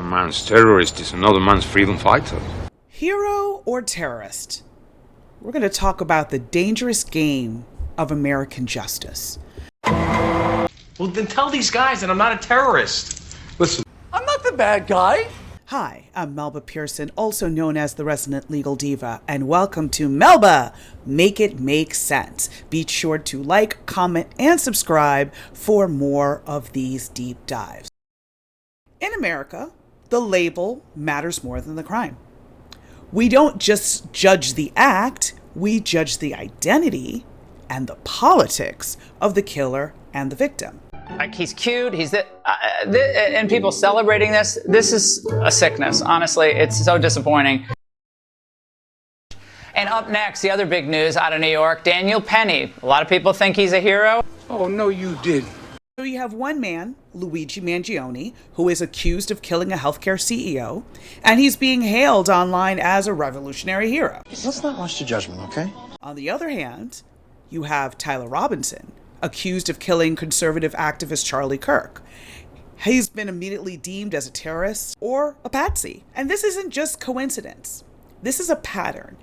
One man's terrorist is another man's freedom fighter. Hero or terrorist? We're going to talk about the dangerous game of American justice. Well, then tell these guys that I'm not a terrorist. Listen, I'm not the bad guy. Hi, I'm Melba Pearson, also known as the Resident Legal Diva, and welcome to Melba Make It Make Sense. Be sure to like, comment, and subscribe for more of these deep dives. In America, the label matters more than the crime. We don't just judge the act, we judge the identity and the politics of the killer and the victim. Like, he's cute, and people celebrating this is a sickness. Honestly, it's so disappointing. And up next, the other big news out of New York, Daniel Penny. A lot of people think he's a hero. oh no you didn't. So you have one man, Luigi Mangione, who is accused of killing a healthcare CEO, and he's being hailed online as a revolutionary hero. Let's not rush to judgment, okay? On the other hand, you have Tyler Robinson, accused of killing conservative activist Charlie Kirk. He's been immediately deemed as a terrorist or a patsy. And this isn't just coincidence. This is a pattern.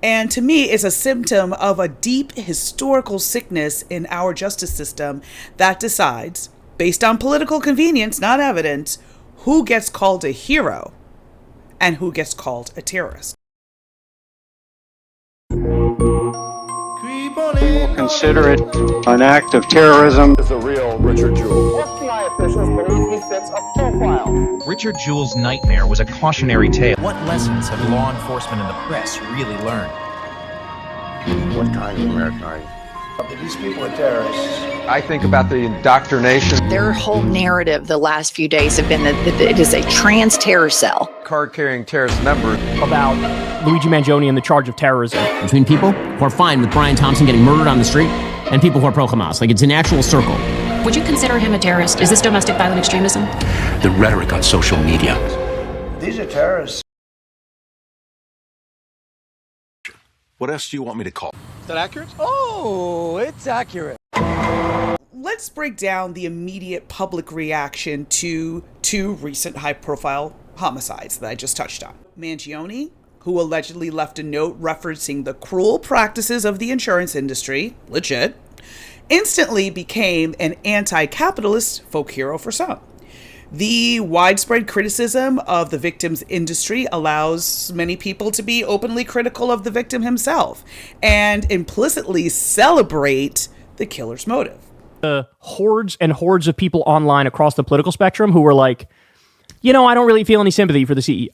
And to me, it's a symptom of a deep historical sickness in our justice system that decides, based on political convenience, not evidence, who gets called a hero and who gets called a terrorist. Consider it an act of terrorism. Is the real Richard Jewell. FBI officials believe he fits a profile. Richard Jewell's nightmare was a cautionary tale. What lessons have law enforcement and the press really learned? What kind of American are you? These people are terrorists. I think about the indoctrination. Their whole narrative the last few days have been that it is a trans terror cell. Card-carrying terrorist members. About Luigi Mangione and the charge of terrorism. Between people who are fine with Brian Thompson getting murdered on the street and people who are pro-Hamas. Like, it's an actual circle. Would you consider him a terrorist? Is this domestic violent extremism? The rhetoric on social media. These are terrorists. What else do you want me to call? Is that accurate? Oh, it's accurate. Let's break down the immediate public reaction to two recent high-profile homicides that I just touched on. Mangione, who allegedly left a note referencing the cruel practices of the insurance industry, legit, instantly became an anti-capitalist folk hero for some. The widespread criticism of the victim's industry allows many people to be openly critical of the victim himself and implicitly celebrate the killer's motive. Hordes and hordes of people online across the political spectrum who were like, you know, I don't really feel any sympathy for the CEO.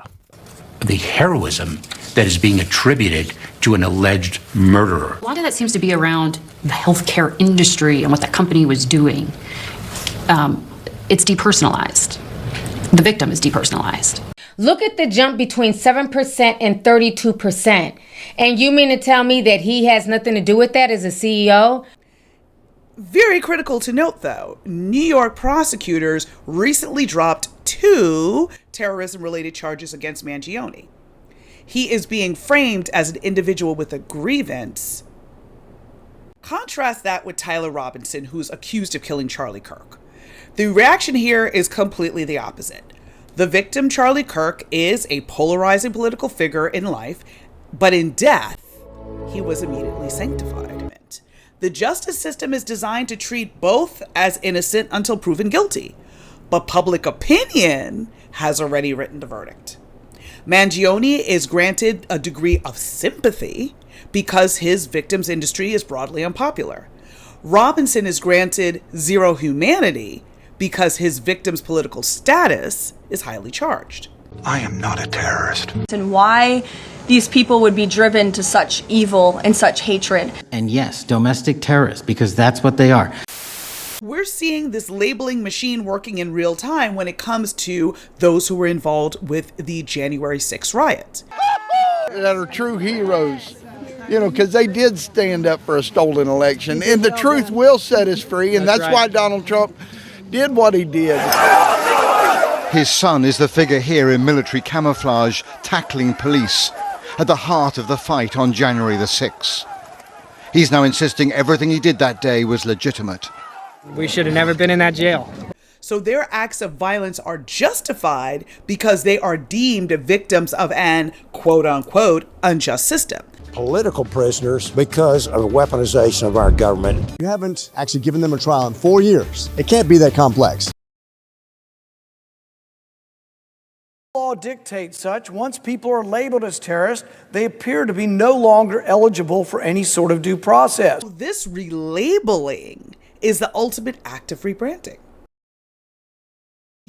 The heroism that is being attributed to an alleged murderer. A lot of that seems to be around the healthcare industry and what that company was doing. It's depersonalized. The victim is depersonalized. Look at the jump between 7% and 32%. And you mean to tell me that he has nothing to do with that as a CEO? Very critical to note, though, New York prosecutors recently dropped 2 terrorism-related charges against Mangione. He is being framed as an individual with a grievance. Contrast that with Tyler Robinson, who's accused of killing Charlie Kirk. The reaction here is completely the opposite. The victim, Charlie Kirk, is a polarizing political figure in life, but in death, he was immediately sanctified. The justice system is designed to treat both as innocent until proven guilty, but public opinion has already written the verdict. Mangione is granted a degree of sympathy because his victim's industry is broadly unpopular. Robinson is granted zero humanity because his victim's political status is highly charged. I am not a terrorist. And why these people would be driven to such evil and such hatred. And yes, domestic terrorists, because that's what they are. We're seeing this labeling machine working in real time when it comes to those who were involved with the January 6th riot. That are true heroes, you know, because they did stand up for a stolen election. And the truth will set us free, and that's why Donald Trump did what he did. His son is the figure here in military camouflage, tackling police, at the heart of the fight on January the 6th. He's now insisting everything he did that day was legitimate. We should have never been in that jail. So their acts of violence are justified because they are deemed victims of an quote-unquote unjust system. Political prisoners because of the weaponization of our government. You haven't actually given them a trial in 4 years. It can't be that complex. Law dictates such. Once people are labeled as terrorists, they appear to be no longer eligible for any sort of due process. This relabeling is the ultimate act of rebranding.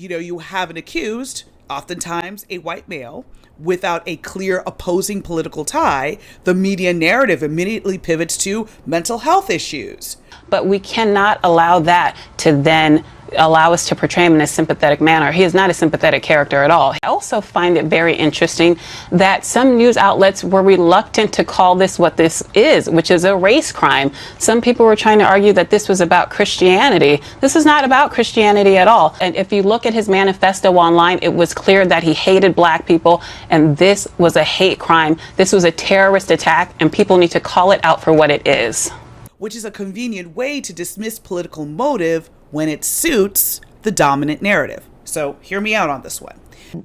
You have an accused, oftentimes a white male, without a clear opposing political tie. The media narrative immediately pivots to mental health issues. But we cannot allow that to then allow us to portray him in a sympathetic manner. He is not a sympathetic character at all. I also find it very interesting that some news outlets were reluctant to call this what this is, which is a race crime. Some people were trying to argue that this was about Christianity. This is not about Christianity at all. And if you look at his manifesto online, it was clear that he hated black people, and this was a hate crime. This was a terrorist attack, and people need to call it out for what it is. Which is a convenient way to dismiss political motive when it suits the dominant narrative. So hear me out on this one.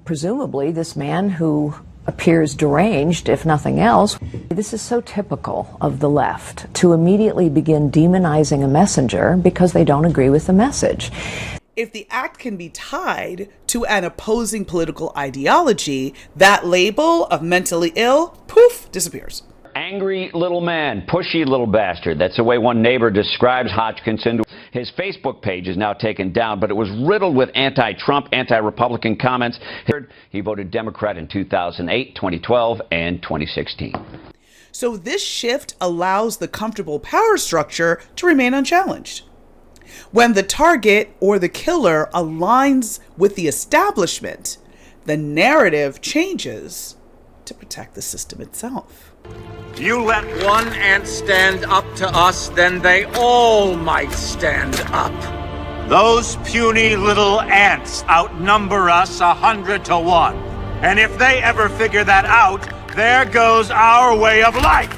Presumably, this man who appears deranged, if nothing else, this is so typical of the left to immediately begin demonizing a messenger because they don't agree with the message. If the act can be tied to an opposing political ideology, that label of mentally ill, poof, disappears. Angry little man, pushy little bastard. That's the way one neighbor describes Hodgkinson. His Facebook page is now taken down, but it was riddled with anti-Trump, anti-Republican comments. He voted Democrat in 2008, 2012, and 2016. So this shift allows the comfortable power structure to remain unchallenged. When the target or the killer aligns with the establishment, the narrative changes to protect the system itself. You let one ant stand up to us, then they all might stand up. Those puny little ants outnumber us 100 to 1. And if they ever figure that out, there goes our way of life.